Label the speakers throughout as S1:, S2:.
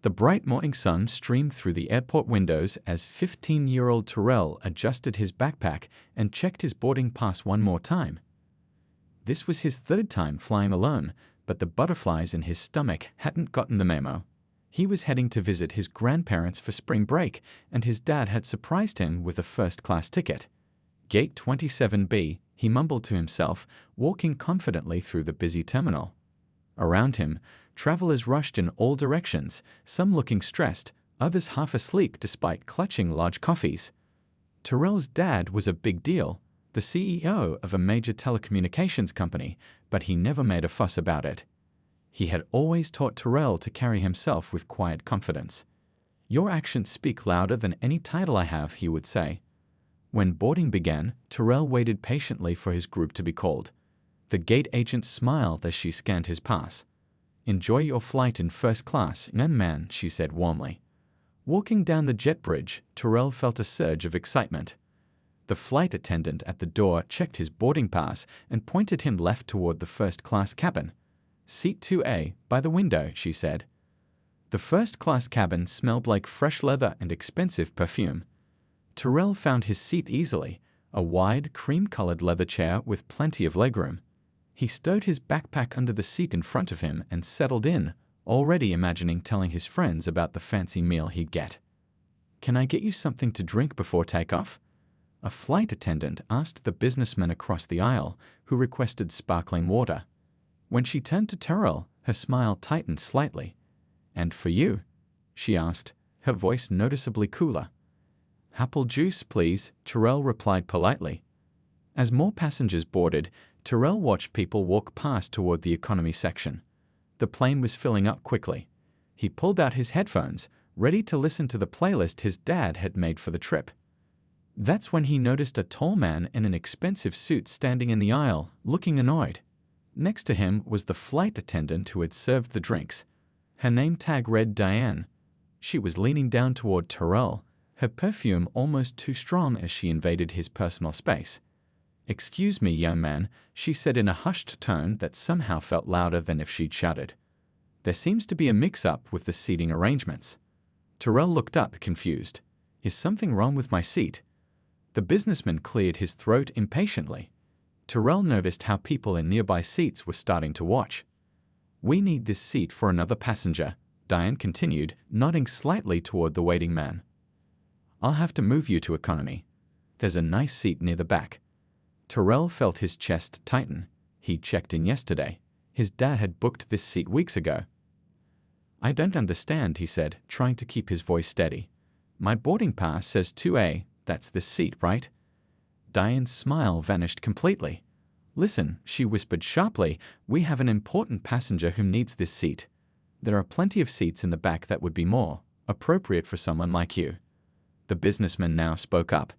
S1: The bright morning sun streamed through the airport windows as 15-year-old Terrell adjusted his backpack and checked his boarding pass one more time. This was his third time flying alone, but the butterflies in his stomach hadn't gotten the memo. He was heading to visit his grandparents for spring break, and his dad had surprised him with a first-class ticket. Gate 27B, he mumbled to himself, walking confidently through the busy terminal. Around him, travelers rushed in all directions, some looking stressed, others half asleep despite clutching large coffees. Terrell's dad was a big deal, the CEO of a major telecommunications company, but he never made a fuss about it. He had always taught Terrell to carry himself with quiet confidence. "Your actions speak louder than any title I have," he would say. When boarding began, Terrell waited patiently for his group to be called. The gate agent smiled as she scanned his pass. "Enjoy your flight in first class, young man," she said warmly. Walking down the jet bridge, Terrell felt a surge of excitement. The flight attendant at the door checked his boarding pass and pointed him left toward the first-class cabin. "Seat 2A, by the window," she said. The first-class cabin smelled like fresh leather and expensive perfume. Terrell found his seat easily, a wide, cream-colored leather chair with plenty of legroom. He stowed his backpack under the seat in front of him and settled in, already imagining telling his friends about the fancy meal he'd get. "Can I get you something to drink before takeoff?" A flight attendant asked the businessman across the aisle, who requested sparkling water. When she turned to Terrell, her smile tightened slightly. "And for you?" she asked, her voice noticeably cooler. "Apple juice, please," Terrell replied politely. As more passengers boarded, Terrell watched people walk past toward the economy section. The plane was filling up quickly. He pulled out his headphones, ready to listen to the playlist his dad had made for the trip. That's when he noticed a tall man in an expensive suit standing in the aisle, looking annoyed. Next to him was the flight attendant who had served the drinks. Her name tag read Diane. She was leaning down toward Terrell, her perfume almost too strong as she invaded his personal space. "Excuse me, young man," she said in a hushed tone that somehow felt louder than if she'd shouted. "There seems to be a mix-up with the seating arrangements." Terrell looked up, confused. "Is something wrong with my seat?" The businessman cleared his throat impatiently. Terrell noticed how people in nearby seats were starting to watch. "We need this seat for another passenger," Diane continued, nodding slightly toward the waiting man. "I'll have to move you to economy. There's a nice seat near the back." Terrell felt his chest tighten. He checked in yesterday. His dad had booked this seat weeks ago. "I don't understand," he said, trying to keep his voice steady. "My boarding pass says 2A, that's this seat, right?" Diane's smile vanished completely. "Listen," she whispered sharply, "we have an important passenger who needs this seat. There are plenty of seats in the back that would be more appropriate for someone like you." The businessman now spoke up.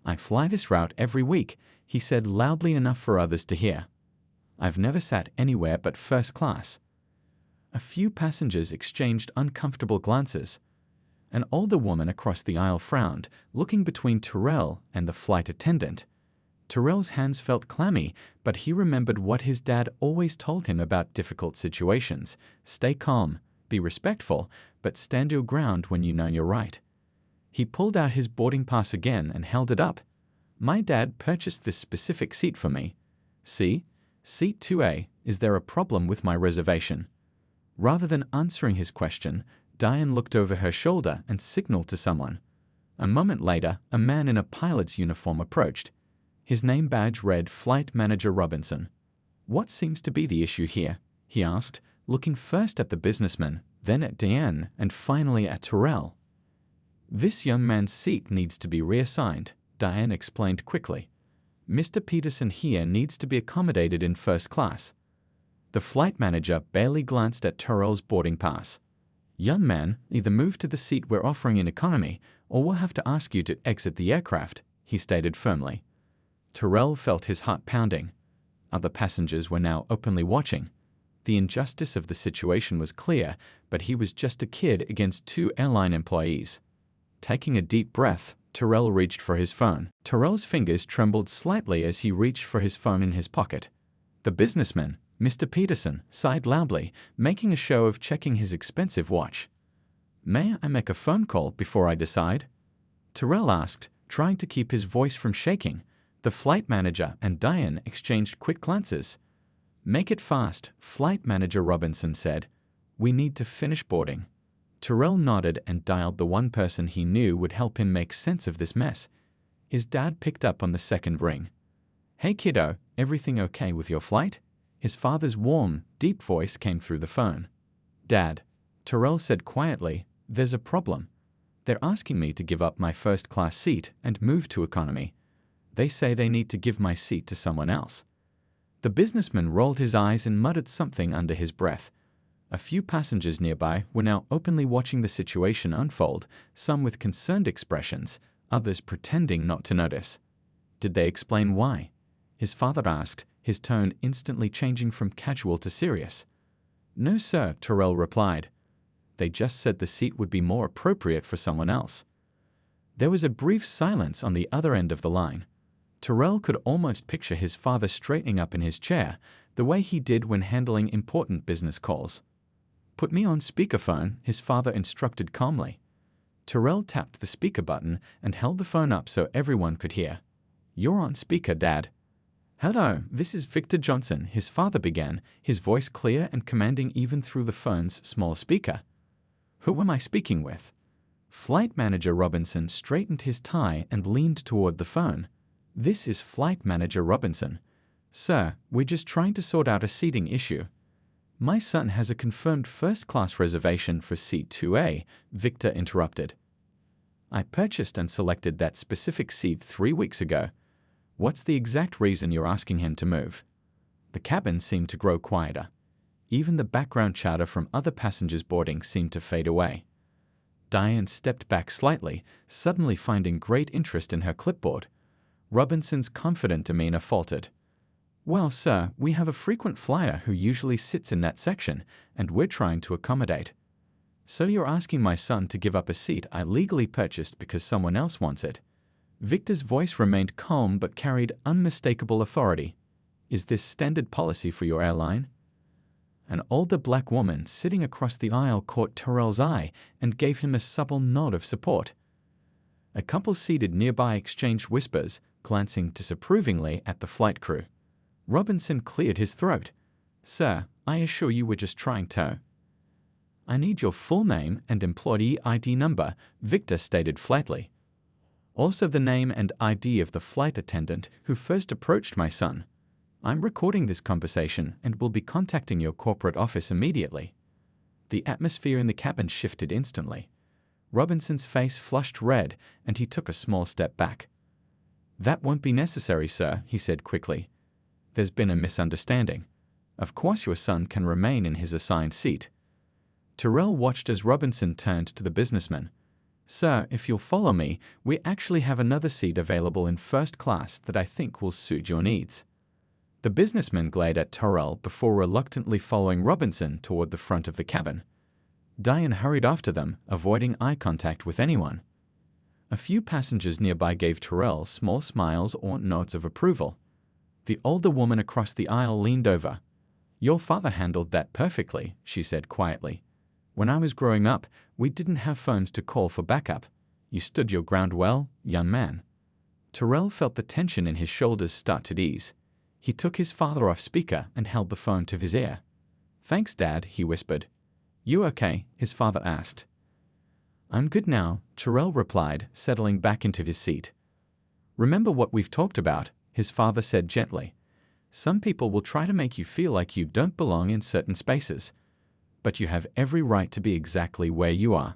S1: "I fly this route every week," he said loudly enough for others to hear. "I've never sat anywhere but first class." A few passengers exchanged uncomfortable glances. An older woman across the aisle frowned, looking between Terrell and the flight attendant. Terrell's hands felt clammy, but he remembered what his dad always told him about difficult situations. Stay calm, be respectful, but stand your ground when you know you're right. He pulled out his boarding pass again and held it up. "My dad purchased this specific seat for me. See? Seat 2A, is there a problem with my reservation?" Rather than answering his question, Diane looked over her shoulder and signaled to someone. A moment later, a man in a pilot's uniform approached. His name badge read Flight Manager Robinson. "What seems to be the issue here?" he asked, looking first at the businessman, then at Diane, and finally at Terrell. "This young man's seat needs to be reassigned," Diane explained quickly. "Mr. Peterson here needs to be accommodated in first class." The flight manager barely glanced at Terrell's boarding pass. "Young man, either move to the seat we're offering in economy, or we'll have to ask you to exit the aircraft," he stated firmly. Terrell felt his heart pounding. Other passengers were now openly watching. The injustice of the situation was clear, but he was just a kid against two airline employees. Taking a deep breath, Terrell reached for his phone. Terrell's fingers trembled slightly as he reached for his phone in his pocket. The businessman, Mr. Peterson, sighed loudly, making a show of checking his expensive watch. May I make a phone call before I decide? Terrell asked, trying to keep his voice from shaking. The flight manager and Diane exchanged quick glances. Make it fast, Flight Manager Robinson said. We need to finish boarding. Terrell nodded and dialed the one person he knew would help him make sense of this mess. His dad picked up on the second ring. Hey kiddo, everything okay with your flight? His father's warm, deep voice came through the phone. Dad, Terrell said quietly, there's a problem. They're asking me to give up my first-class seat and move to economy. They say they need to give my seat to someone else. The businessman rolled his eyes and muttered something under his breath. A few passengers nearby were now openly watching the situation unfold, some with concerned expressions, others pretending not to notice. Did they explain why? His father asked, his tone instantly changing from casual to serious. No, sir, Terrell replied. They just said the seat would be more appropriate for someone else. There was a brief silence on the other end of the line. Terrell could almost picture his father straightening up in his chair, the way he did when handling important business calls. Put me on speakerphone, his father instructed calmly. Terrell tapped the speaker button and held the phone up so everyone could hear. You're on speaker, Dad. Hello, this is Victor Johnson, his father began, his voice clear and commanding even through the phone's small speaker. Who am I speaking with? Flight Manager Robinson straightened his tie and leaned toward the phone. This is Flight Manager Robinson. Sir, we're just trying to sort out a seating issue. My son has a confirmed first-class reservation for seat 2A, Victor interrupted. I purchased and selected that specific seat 3 weeks ago. What's the exact reason you're asking him to move? The cabin seemed to grow quieter. Even the background chatter from other passengers boarding seemed to fade away. Diane stepped back slightly, suddenly finding great interest in her clipboard. Robinson's confident demeanor faltered. Well, sir, we have a frequent flyer who usually sits in that section, and we're trying to accommodate. So you're asking my son to give up a seat I legally purchased because someone else wants it? Victor's voice remained calm but carried unmistakable authority. Is this standard policy for your airline? An older black woman sitting across the aisle caught Terrell's eye and gave him a supple nod of support. A couple seated nearby exchanged whispers, glancing disapprovingly at the flight crew. Robinson cleared his throat. Sir, I assure you we're just trying to. I need your full name and employee ID number, Victor stated flatly. Also the name and ID of the flight attendant who first approached my son. I'm recording this conversation and will be contacting your corporate office immediately. The atmosphere in the cabin shifted instantly. Robinson's face flushed red and he took a small step back. That won't be necessary, sir, he said quickly. There's been a misunderstanding. Of course your son can remain in his assigned seat. Terrell watched as Robinson turned to the businessman. Sir, if you'll follow me, we actually have another seat available in first class that I think will suit your needs. The businessman glared at Terrell before reluctantly following Robinson toward the front of the cabin. Diane hurried after them, avoiding eye contact with anyone. A few passengers nearby gave Terrell small smiles or nods of approval. The older woman across the aisle leaned over. Your father handled that perfectly, she said quietly. When I was growing up, we didn't have phones to call for backup. You stood your ground well, young man. Terrell felt the tension in his shoulders start to ease. He took his father off speaker and held the phone to his ear. Thanks, Dad, he whispered. You okay? His father asked. I'm good now, Terrell replied, settling back into his seat. Remember what we've talked about, his father said gently. Some people will try to make you feel like you don't belong in certain spaces, but you have every right to be exactly where you are.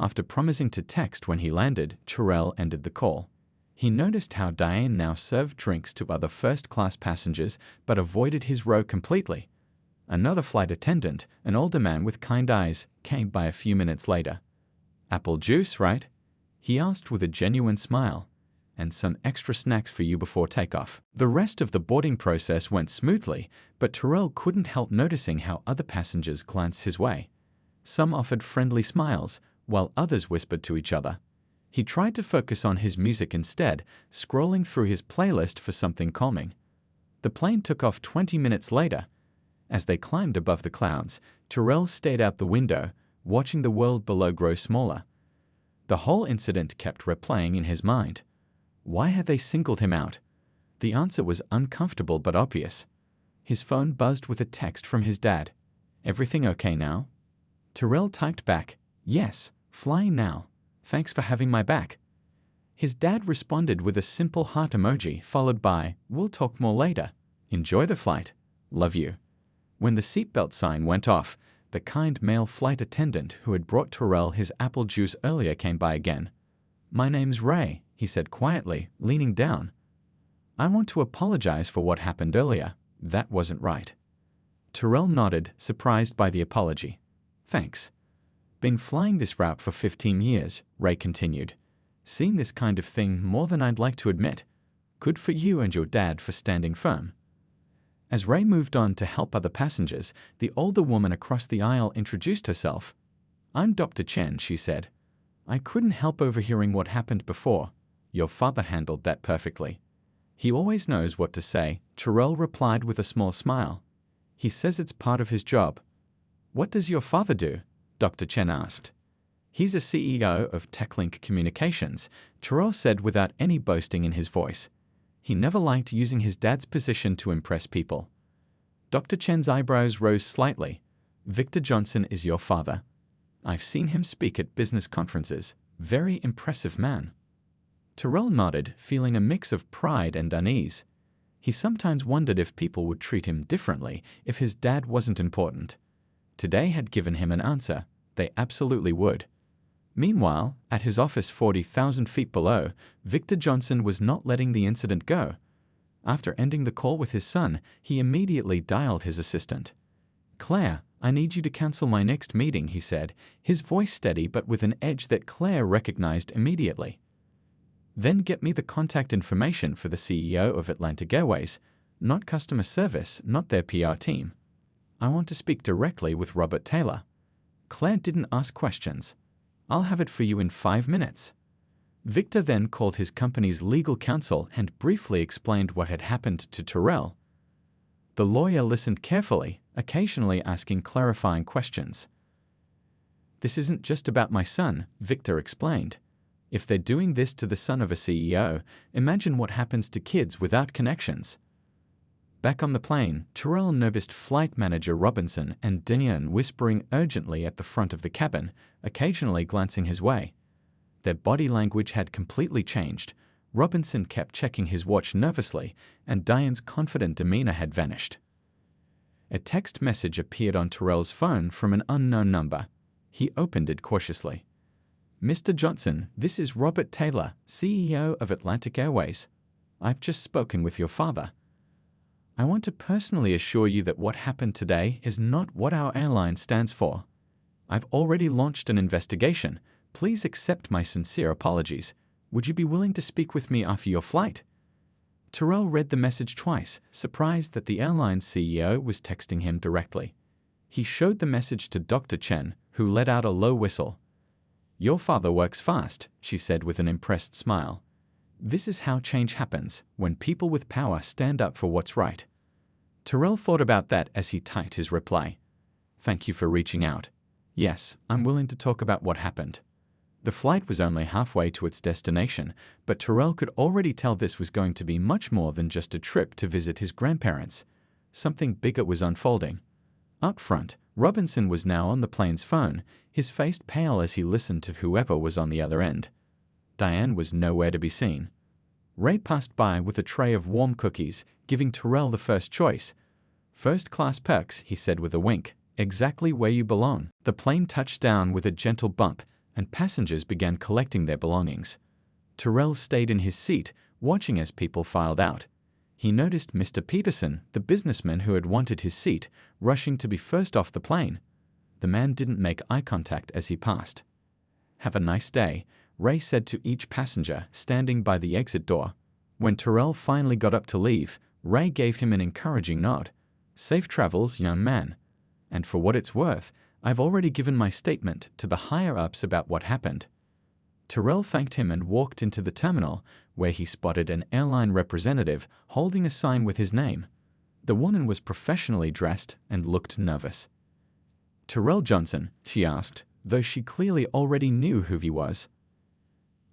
S1: After promising to text when he landed, Terrell ended the call. He noticed how Diane now served drinks to other first-class passengers but avoided his row completely. Another flight attendant, an older man with kind eyes, came by a few minutes later. Apple juice, right? He asked with a genuine smile. And some extra snacks for you before takeoff. The rest of the boarding process went smoothly, but Terrell couldn't help noticing how other passengers glanced his way. Some offered friendly smiles, while others whispered to each other. He tried to focus on his music instead, scrolling through his playlist for something calming. The plane took off 20 minutes later. As they climbed above the clouds, Terrell stared out the window, watching the world below grow smaller. The whole incident kept replaying in his mind. Why had they singled him out? The answer was uncomfortable but obvious. His phone buzzed with a text from his dad. "Everything okay now?" Terrell typed back, "Yes, flying now. Thanks for having my back." His dad responded with a simple heart emoji followed by, "We'll talk more later. Enjoy the flight. Love you." When the seatbelt sign went off, the kind male flight attendant who had brought Terrell his apple juice earlier came by again. "My name's Ray," he said quietly, leaning down. "I want to apologize for what happened earlier. That wasn't right." Terrell nodded, surprised by the apology. "Thanks. Been flying this route for 15 years, Ray continued. Seen this kind of thing more than I'd like to admit. Good for you and your dad for standing firm." As Ray moved on to help other passengers, the older woman across the aisle introduced herself. "I'm Dr. Chen," she said. "I couldn't help overhearing what happened before. Your father handled that perfectly." "He always knows what to say," Terrell replied with a small smile. "He says it's part of his job." "What does your father do?" Dr. Chen asked. "He's a CEO of TechLink Communications," Terrell said without any boasting in his voice. He never liked using his dad's position to impress people. Dr. Chen's eyebrows rose slightly. "Victor Johnson is your father. I've seen him speak at business conferences. Very impressive man." Terrell nodded, feeling a mix of pride and unease. He sometimes wondered if people would treat him differently if his dad wasn't important. Today had given him an answer. They absolutely would. Meanwhile, at his office 40,000 feet below, Victor Johnson was not letting the incident go. After ending the call with his son, he immediately dialed his assistant. "Claire, I need you to cancel my next meeting," he said, his voice steady but with an edge that Claire recognized immediately. "Then get me the contact information for the CEO of Atlantic Airways, not customer service, not their PR team. I want to speak directly with Robert Taylor." Claire didn't ask questions. "I'll have it for you in 5 minutes." Victor then called his company's legal counsel and briefly explained what had happened to Terrell. The lawyer listened carefully, occasionally asking clarifying questions. "This isn't just about my son," Victor explained. "If they're doing this to the son of a CEO, imagine what happens to kids without connections." Back on the plane, Terrell noticed Flight Manager Robinson and Diane whispering urgently at the front of the cabin, occasionally glancing his way. Their body language had completely changed. Robinson kept checking his watch nervously, and Diane's confident demeanor had vanished. A text message appeared on Terrell's phone from an unknown number. He opened it cautiously. "Mr. Johnson, this is Robert Taylor, CEO of Atlantic Airways. I've just spoken with your father. I want to personally assure you that what happened today is not what our airline stands for. I've already launched an investigation. Please accept my sincere apologies. Would you be willing to speak with me after your flight?" Terrell read the message twice, surprised that the airline's CEO was texting him directly. He showed the message to Dr. Chen, who let out a low whistle. "Your father works fast," she said with an impressed smile. "This is how change happens, when people with power stand up for what's right." Terrell thought about that as he typed his reply. "Thank you for reaching out. Yes, I'm willing to talk about what happened." The flight was only halfway to its destination, but Terrell could already tell this was going to be much more than just a trip to visit his grandparents. Something bigger was unfolding. Up front, Robinson was now on the plane's phone, his face pale as he listened to whoever was on the other end. Diane was nowhere to be seen. Ray passed by with a tray of warm cookies, giving Terrell the first choice. "First-class perks," he said with a wink. "Exactly where you belong." The plane touched down with a gentle bump, and passengers began collecting their belongings. Terrell stayed in his seat, watching as people filed out. He noticed Mr. Peterson, the businessman who had wanted his seat, rushing to be first off the plane. The man didn't make eye contact as he passed. "Have a nice day," Ray said to each passenger standing by the exit door. When Terrell finally got up to leave, Ray gave him an encouraging nod. "Safe travels, young man. And for what it's worth, I've already given my statement to the higher-ups about what happened." Terrell thanked him and walked into the terminal, where he spotted an airline representative holding a sign with his name. The woman was professionally dressed and looked nervous. "Terrell Johnson," she asked, though she clearly already knew who he was.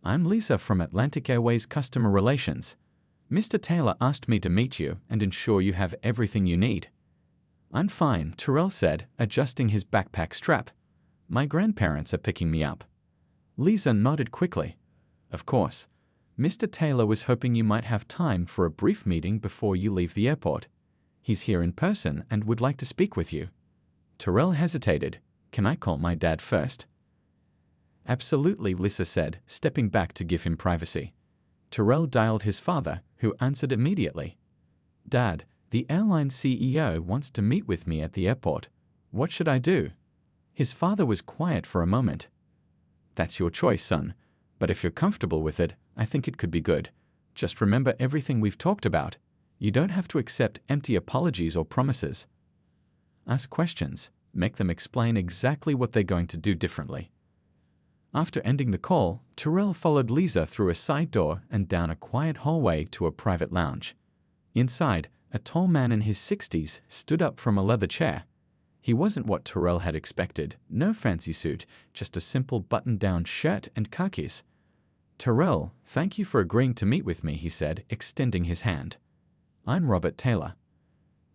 S1: "I'm Lisa from Atlantic Airways Customer Relations. Mr. Taylor asked me to meet you and ensure you have everything you need." "I'm fine," Terrell said, adjusting his backpack strap. "My grandparents are picking me up." Lisa nodded quickly. "Of course. Mr. Taylor was hoping you might have time for a brief meeting before you leave the airport. He's here in person and would like to speak with you." Terrell hesitated. "Can I call my dad first?" "Absolutely," Lisa said, stepping back to give him privacy. Terrell dialed his father, who answered immediately. "Dad, the airline CEO wants to meet with me at the airport. What should I do?" His father was quiet for a moment. "That's your choice, son. But if you're comfortable with it, I think it could be good. Just remember everything we've talked about. You don't have to accept empty apologies or promises. Ask questions. Make them explain exactly what they're going to do differently." After ending the call, Terrell followed Lisa through a side door and down a quiet hallway to a private lounge. Inside, a tall man in his 60s stood up from a leather chair. He wasn't what Terrell had expected. No fancy suit, just a simple button-down shirt and khakis. "Terrell, thank you for agreeing to meet with me," he said, extending his hand. "I'm Robert Taylor."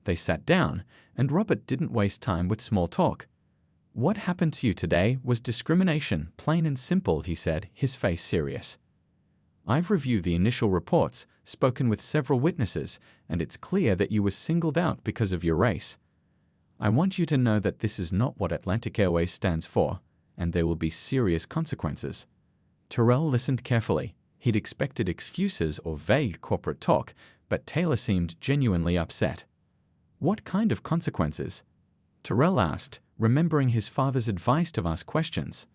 S1: They sat down, and Robert didn't waste time with small talk. "What happened to you today was discrimination, plain and simple," he said, his face serious. "I've reviewed the initial reports, spoken with several witnesses, and it's clear that you were singled out because of your race. I want you to know that this is not what Atlantic Airways stands for, and there will be serious consequences." Terrell listened carefully. He'd expected excuses or vague corporate talk, but Taylor seemed genuinely upset. "What kind of consequences?" Terrell asked, remembering his father's advice to ask questions.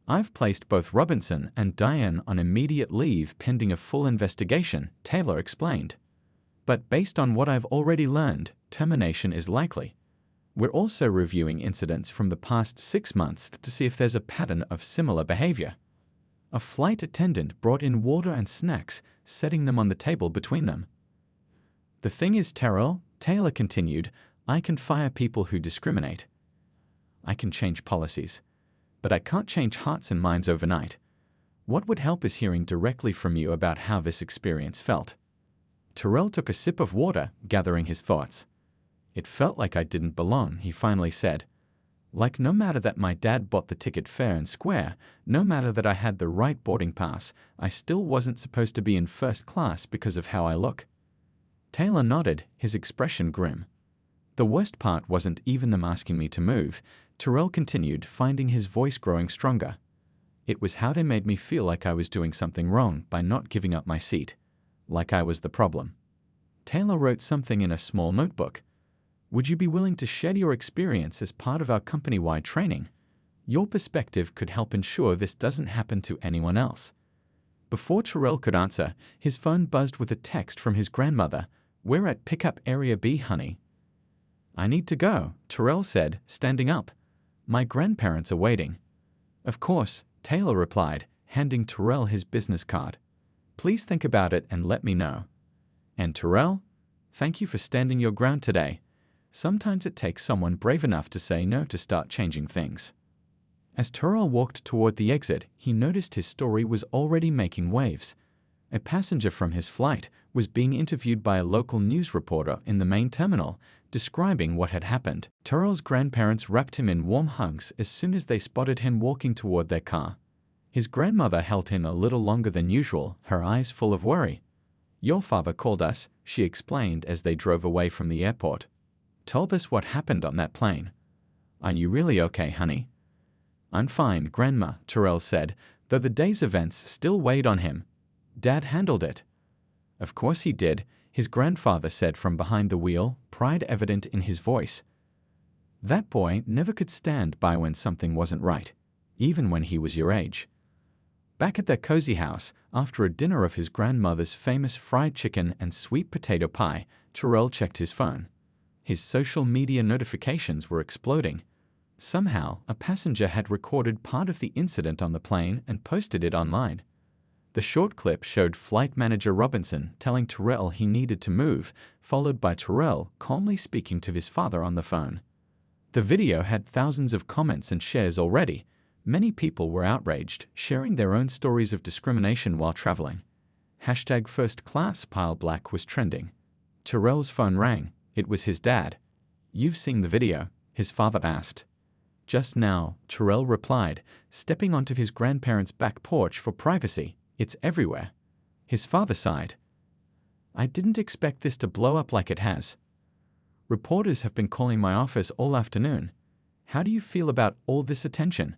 S1: "I've placed both Robinson and Diane on immediate leave pending a full investigation," Taylor explained. "But based on what I've already learned, termination is likely. We're also reviewing incidents from the past 6 months to see if there's a pattern of similar behavior." A flight attendant brought in water and snacks, setting them on the table between them. "The thing is, Terrell," Taylor continued, "I can fire people who discriminate. I can change policies. But I can't change hearts and minds overnight. What would help is hearing directly from you about how this experience felt." Terrell took a sip of water, gathering his thoughts. "It felt like I didn't belong," he finally said. "Like no matter that my dad bought the ticket fair and square, no matter that I had the right boarding pass, I still wasn't supposed to be in first class because of how I look." Taylor nodded, his expression grim. "The worst part wasn't even them asking me to move," Terrell continued, finding his voice growing stronger. "It was how they made me feel like I was doing something wrong by not giving up my seat. Like I was the problem." Taylor wrote something in a small notebook. "Would you be willing to share your experience as part of our company-wide training? Your perspective could help ensure this doesn't happen to anyone else." Before Terrell could answer, his phone buzzed with a text from his grandmother. "We're at Pickup Area B, honey." "I need to go," Terrell said, standing up. "My grandparents are waiting." "Of course," Taylor replied, handing Terrell his business card. "Please think about it and let me know." "And Terrell, thank you for standing your ground today. Sometimes it takes someone brave enough to say no to start changing things." As Terrell walked toward the exit, he noticed his story was already making waves. A passenger from his flight was being interviewed by a local news reporter in the main terminal, describing what had happened. Terrell's grandparents wrapped him in warm hugs as soon as they spotted him walking toward their car. His grandmother held him a little longer than usual, her eyes full of worry. "Your father called us," she explained as they drove away from the airport. "Told us what happened on that plane." "Are you really okay, honey?" "I'm fine, Grandma," Terrell said, though the day's events still weighed on him. "Dad handled it." "Of course he did," his grandfather said from behind the wheel, pride evident in his voice. "That boy never could stand by when something wasn't right, even when he was your age." Back at their cozy house, after a dinner of his grandmother's famous fried chicken and sweet potato pie, Terrell checked his phone. His social media notifications were exploding. Somehow, a passenger had recorded part of the incident on the plane and posted it online. The short clip showed Flight Manager Robinson telling Terrell he needed to move, followed by Terrell calmly speaking to his father on the phone. The video had thousands of comments and shares already. Many people were outraged, sharing their own stories of discrimination while traveling. Hashtag First Class Pile Black was trending. Terrell's phone rang. It was his dad. "You've seen the video?" his father asked. "Just now," Terrell replied, stepping onto his grandparents' back porch for privacy. "It's everywhere." His father sighed. "I didn't expect this to blow up like it has. Reporters have been calling my office all afternoon. How do you feel about all this attention?"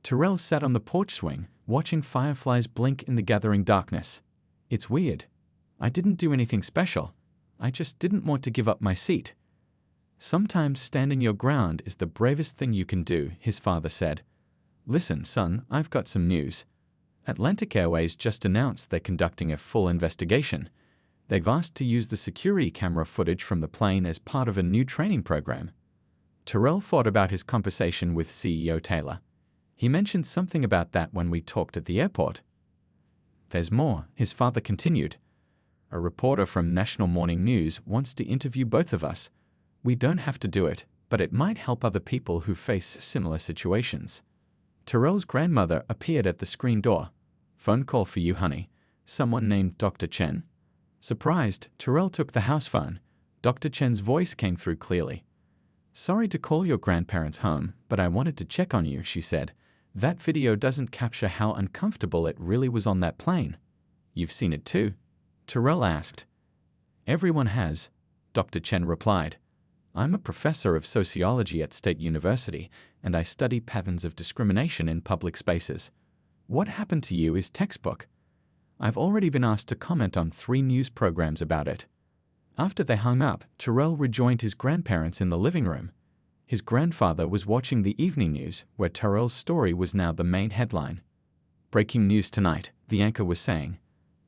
S1: Terrell sat on the porch swing, watching fireflies blink in the gathering darkness. "It's weird. I didn't do anything special. I just didn't want to give up my seat." "Sometimes standing your ground is the bravest thing you can do," his father said. "Listen, son, I've got some news. Atlantic Airways just announced they're conducting a full investigation. They've asked to use the security camera footage from the plane as part of a new training program." Terrell thought about his conversation with CEO Taylor. He mentioned something about that when we talked at the airport. "There's more," his father continued. "A reporter from National Morning News wants to interview both of us. We don't have to do it, but it might help other people who face similar situations." Terrell's grandmother appeared at the screen door. "Phone call for you, honey. Someone named Dr. Chen." Surprised, Terrell took the house phone. Dr. Chen's voice came through clearly. "Sorry to call your grandparents home, but I wanted to check on you," she said. "That video doesn't capture how uncomfortable it really was on that plane." "You've seen it too?" Terrell asked. "Everyone has," Dr. Chen replied. "I'm a professor of sociology at State University, and I study patterns of discrimination in public spaces. What happened to you is textbook. I've already been asked to comment on 3 news programs about it." After they hung up, Terrell rejoined his grandparents in the living room. His grandfather was watching the evening news, where Terrell's story was now the main headline. "Breaking news tonight," the anchor was saying.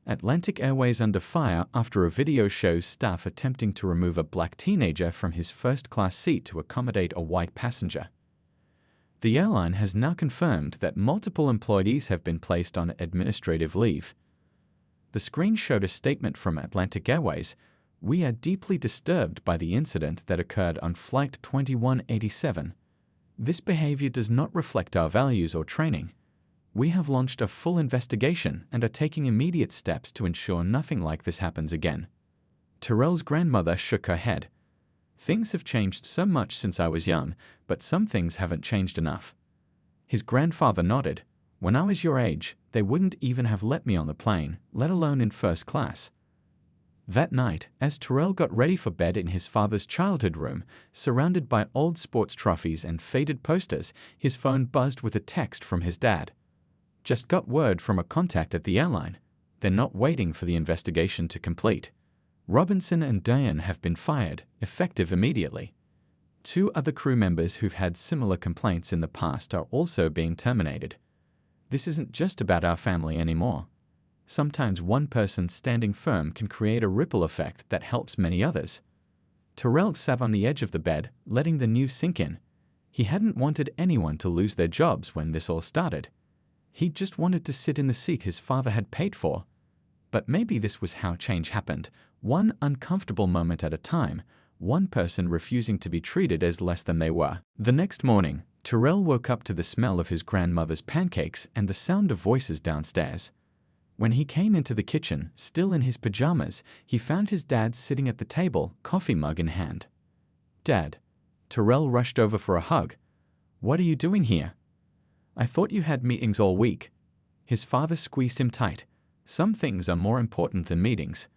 S1: "Atlantic Airways under fire after a video shows staff attempting to remove a black teenager from his first-class seat to accommodate a white passenger." The airline has now confirmed that multiple employees have been placed on administrative leave. The screen showed a statement from Atlantic Airways. "We are deeply disturbed by the incident that occurred on Flight 2187. This behavior does not reflect our values or training. We have launched a full investigation and are taking immediate steps to ensure nothing like this happens again." Terrell's grandmother shook her head. "Things have changed so much since I was young, but some things haven't changed enough." His grandfather nodded. "When I was your age, they wouldn't even have let me on the plane, let alone in first class." That night, as Terrell got ready for bed in his father's childhood room, surrounded by old sports trophies and faded posters, his phone buzzed with a text from his dad. "Just got word from a contact at the airline. They're not waiting for the investigation to complete. Robinson and Dayan have been fired, effective immediately. 2 other crew members who've had similar complaints in the past are also being terminated. This isn't just about our family anymore. Sometimes one person standing firm can create a ripple effect that helps many others." Terrell sat on the edge of the bed, letting the news sink in. He hadn't wanted anyone to lose their jobs when this all started. He just wanted to sit in the seat his father had paid for. But maybe this was how change happened, one uncomfortable moment at a time, one person refusing to be treated as less than they were. The next morning, Terrell woke up to the smell of his grandmother's pancakes and the sound of voices downstairs. When he came into the kitchen, still in his pajamas, he found his dad sitting at the table, coffee mug in hand. "Dad." Terrell rushed over for a hug. "What are you doing here?" "I thought you had meetings all week." His father squeezed him tight. "Some things are more important than meetings.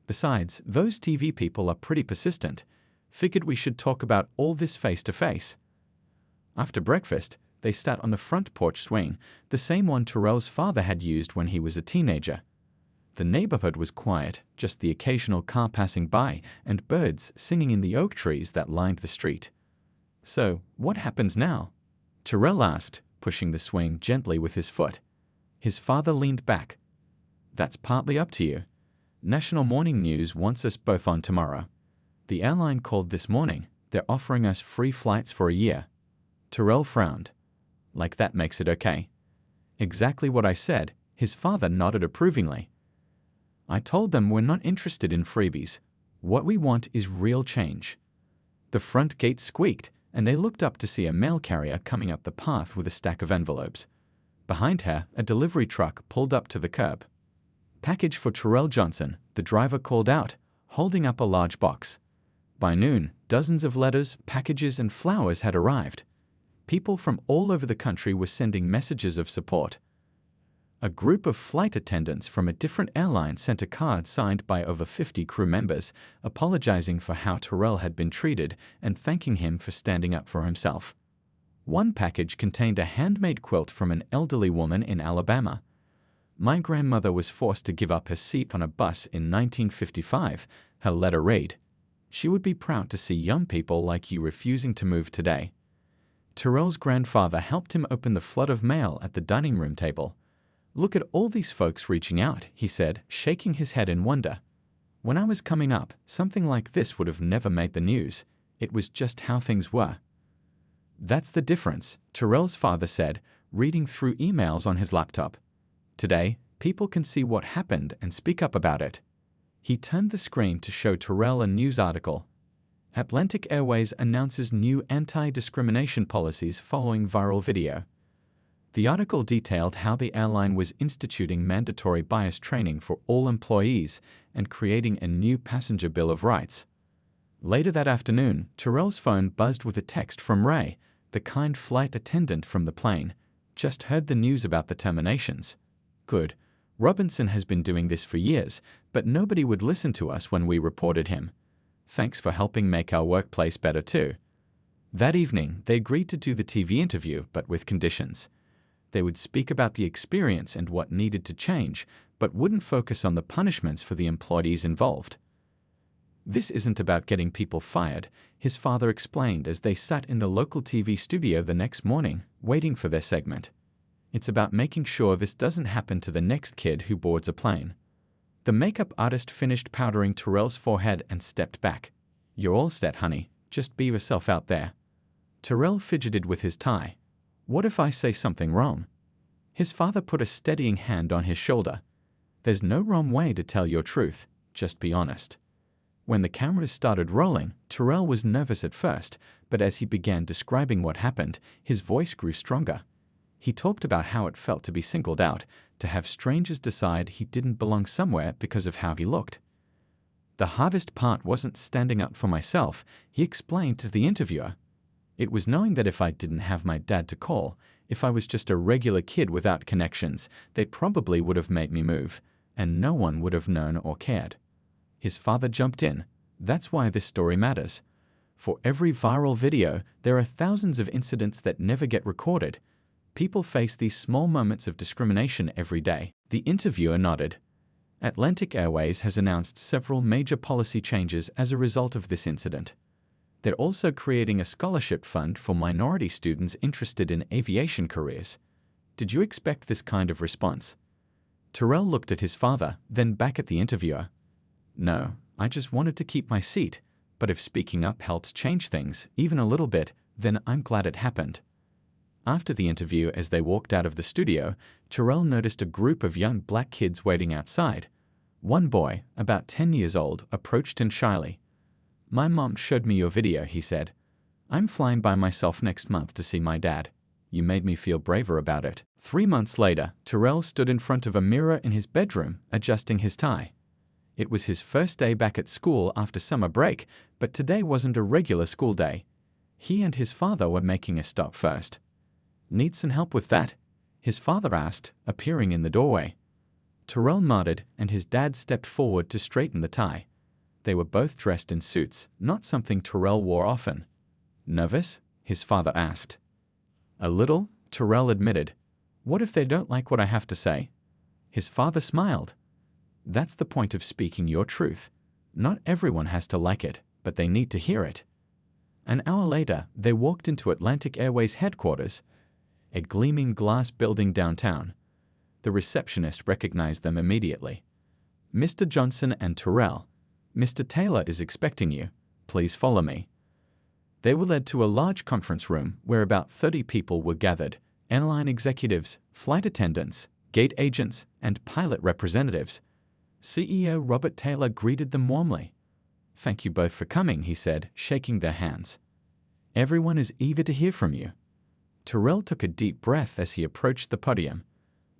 S1: Besides, those TV people are pretty persistent. Figured we should talk about all this face to face." After breakfast, they sat on the front porch swing, the same one Terrell's father had used when he was a teenager. The neighborhood was quiet, just the occasional car passing by and birds singing in the oak trees that lined the street. "So, what happens now?" Terrell asked, pushing the swing gently with his foot. His father leaned back. "That's partly up to you. National Morning News wants us both on tomorrow. The airline called this morning. They're offering us free flights for a year." Terrell frowned. "Like that makes it okay." "Exactly what I said." His father nodded approvingly. "I told them we're not interested in freebies. What we want is real change." The front gate squeaked. and they looked up to see a mail carrier coming up the path with a stack of envelopes. Behind her, a delivery truck pulled up to the curb. "Package for Terrell Johnson," the driver called out, holding up a large box. By noon, dozens of letters, packages, and flowers had arrived. People from all over the country were sending messages of support. A group of flight attendants from a different airline sent a card signed by over 50 crew members, apologizing for how Terrell had been treated and thanking him for standing up for himself. One package contained a handmade quilt from an elderly woman in Alabama. "My grandmother was forced to give up her seat on a bus in 1955, her letter read. She would be proud to see young people like you refusing to move today." Terrell's grandfather helped him open the flood of mail at the dining room table. "Look at all these folks reaching out," he said, shaking his head in wonder. "When I was coming up, something like this would have never made the news. It was just how things were." "That's the difference," Terrell's father said, reading through emails on his laptop. "Today, people can see what happened and speak up about it." He turned the screen to show Terrell a news article. Atlantic Airways announces new anti-discrimination policies following viral video. The article detailed how the airline was instituting mandatory bias training for all employees and creating a new passenger bill of rights. Later that afternoon, Terrell's phone buzzed with a text from Ray, the kind flight attendant from the plane. "Just heard the news about the terminations. Good. Robinson has been doing this for years, but nobody would listen to us when we reported him. Thanks for helping make our workplace better too." That evening, they agreed to do the TV interview, but with conditions. They would speak about the experience and what needed to change, but wouldn't focus on the punishments for the employees involved. "This isn't about getting people fired," his father explained as they sat in the local TV studio the next morning, waiting for their segment. "It's about making sure this doesn't happen to the next kid who boards a plane." The makeup artist finished powdering Terrell's forehead and stepped back. "You're all set, honey. Just be yourself out there." Terrell fidgeted with his tie. "What if I say something wrong?" His father put a steadying hand on his shoulder. "There's no wrong way to tell your truth. Just be honest." When the cameras started rolling, Terrell was nervous at first, but as he began describing what happened, his voice grew stronger. He talked about how it felt to be singled out, to have strangers decide he didn't belong somewhere because of how he looked. "The hardest part wasn't standing up for myself," he explained to the interviewer. "It was knowing that if I didn't have my dad to call, if I was just a regular kid without connections, they probably would have made me move, and no one would have known or cared." His father jumped in. "That's why this story matters. For every viral video, there are thousands of incidents that never get recorded. People face these small moments of discrimination every day." The interviewer nodded. Atlantic Airways has announced several major policy changes as a result of this incident. They're also creating a scholarship fund for minority students interested in aviation careers. Did you expect this kind of response? Terrell looked at his father, then back at the interviewer. "No, I just wanted to keep my seat, but if speaking up helps change things, even a little bit, then I'm glad it happened." After the interview, as they walked out of the studio, Terrell noticed a group of young black kids waiting outside. One boy, about 10 years old, approached him shyly. "My mom showed me your video," he said. "I'm flying by myself next month to see my dad. You made me feel braver about it." 3 months later, Terrell stood in front of a mirror in his bedroom, adjusting his tie. It was his first day back at school after summer break, but today wasn't a regular school day. He and his father were making a stop first. "Need some help with that?" his father asked, appearing in the doorway. Terrell nodded, and his dad stepped forward to straighten the tie. They were both dressed in suits, not something Terrell wore often. "Nervous?" his father asked. "A little," Terrell admitted. "What if they don't like what I have to say?" His father smiled. "That's the point of speaking your truth. Not everyone has to like it, but they need to hear it." An hour later, they walked into Atlantic Airways headquarters, a gleaming glass building downtown. The receptionist recognized them immediately. "Mr. Johnson and Terrell, Mr. Taylor is expecting you. Please follow me." They were led to a large conference room where about 30 people were gathered: airline executives, flight attendants, gate agents, and pilot representatives. CEO Robert Taylor greeted them warmly. "Thank you both for coming," he said, shaking their hands. Everyone is eager to hear from you." Terrell took a deep breath as he approached the podium.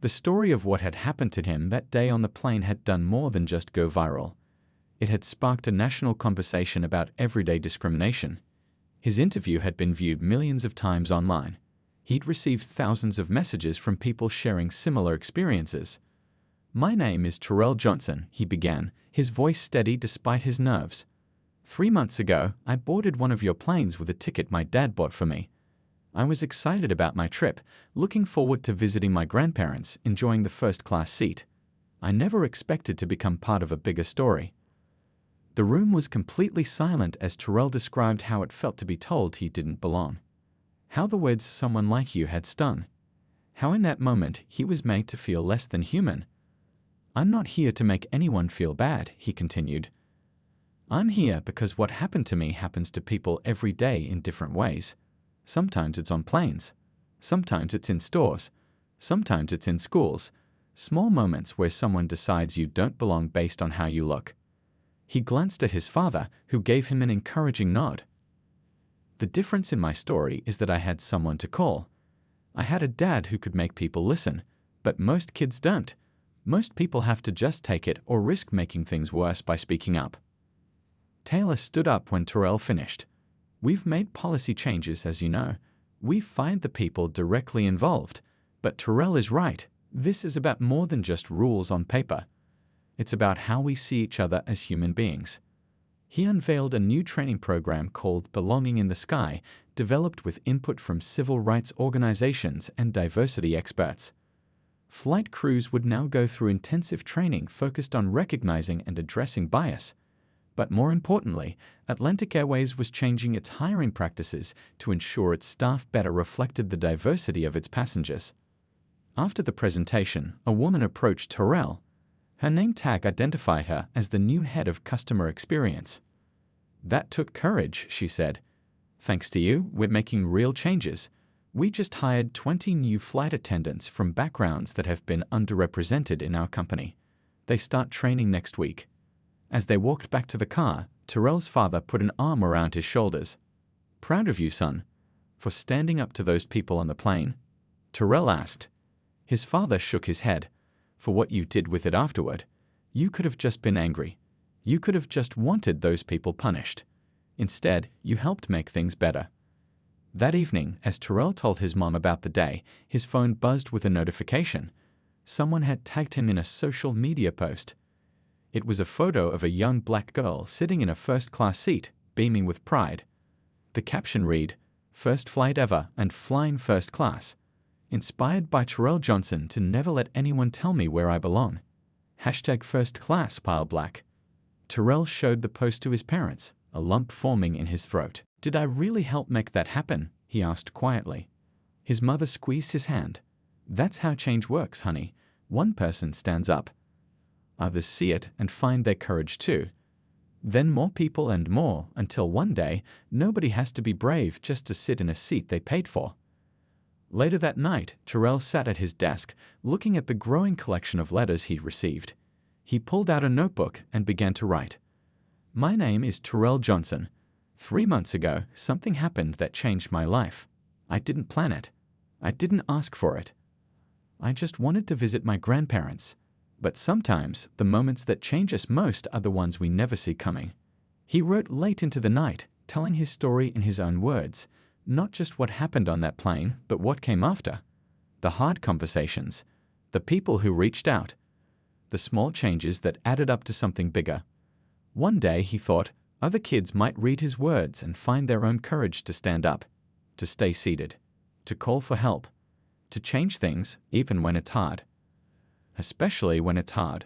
S1: The story of what had happened to him that day on the plane had done more than just go viral. It had sparked a national conversation about everyday discrimination. His interview had been viewed millions of times online. He'd received thousands of messages from people sharing similar experiences. "My name is Terrell Johnson," he began, his voice steady despite his nerves. "3 months ago, I boarded one of your planes with a ticket my dad bought for me. I was excited about my trip, looking forward to visiting my grandparents, enjoying the first-class seat. I never expected to become part of a bigger story." The room was completely silent as Terrell described how it felt to be told he didn't belong. How the words "someone like you" had stung. How in that moment he was made to feel less than human. "I'm not here to make anyone feel bad," he continued. "I'm here because what happened to me happens to people every day in different ways. Sometimes it's on planes. Sometimes it's in stores. Sometimes it's in schools. Small moments where someone decides you don't belong based on how you look." He glanced at his father, who gave him an encouraging nod. "The difference in my story is that I had someone to call. I had a dad who could make people listen, but most kids don't. Most people have to just take it or risk making things worse by speaking up." Taylor stood up when Terrell finished. "We've made policy changes, as you know. We've fined the people directly involved. But Terrell is right. This is about more than just rules on paper. It's about how we see each other as human beings." He unveiled a new training program called Belonging in the Sky, developed with input from civil rights organizations and diversity experts. Flight crews would now go through intensive training focused on recognizing and addressing bias. But more importantly, Atlantic Airways was changing its hiring practices to ensure its staff better reflected the diversity of its passengers. After the presentation, a woman approached Terrell. Her name tag identified her as the new head of customer experience. "That took courage," she said. "Thanks to you, we're making real changes. We just hired 20 new flight attendants from backgrounds that have been underrepresented in our company. They start training next week." As they walked back to the car, Terrell's father put an arm around his shoulders. "Proud of you, son." "For standing up to those people on the plane?" Terrell asked. His father shook his head. "For what you did with it afterward. You could have just been angry. You could have just wanted those people punished. Instead, you helped make things better." That evening, as Terrell told his mom about the day, his phone buzzed with a notification. Someone had tagged him in a social media post. It was a photo of a young black girl sitting in a first-class seat, beaming with pride. The caption read, "First flight ever and flying first class. Inspired by Terrell Johnson to never let anyone tell me where I belong. Hashtag first class, pile black." Terrell showed the post to his parents, a lump forming in his throat. "Did I really help make that happen?" he asked quietly. His mother squeezed his hand. "That's how change works, honey. One person stands up. Others see it and find their courage too. Then more people and more, until one day, nobody has to be brave just to sit in a seat they paid for." Later that night, Terrell sat at his desk, looking at the growing collection of letters he'd received. He pulled out a notebook and began to write. "My name is Terrell Johnson. 3 months ago, something happened that changed my life. I didn't plan it. I didn't ask for it. I just wanted to visit my grandparents. But sometimes, the moments that change us most are the ones we never see coming." He wrote late into the night, telling his story in his own words. Not just what happened on that plane, but what came after. The hard conversations. The people who reached out. The small changes that added up to something bigger. One day, he thought, other kids might read his words and find their own courage to stand up, to stay seated, to call for help, to change things even when it's hard. Especially when it's hard.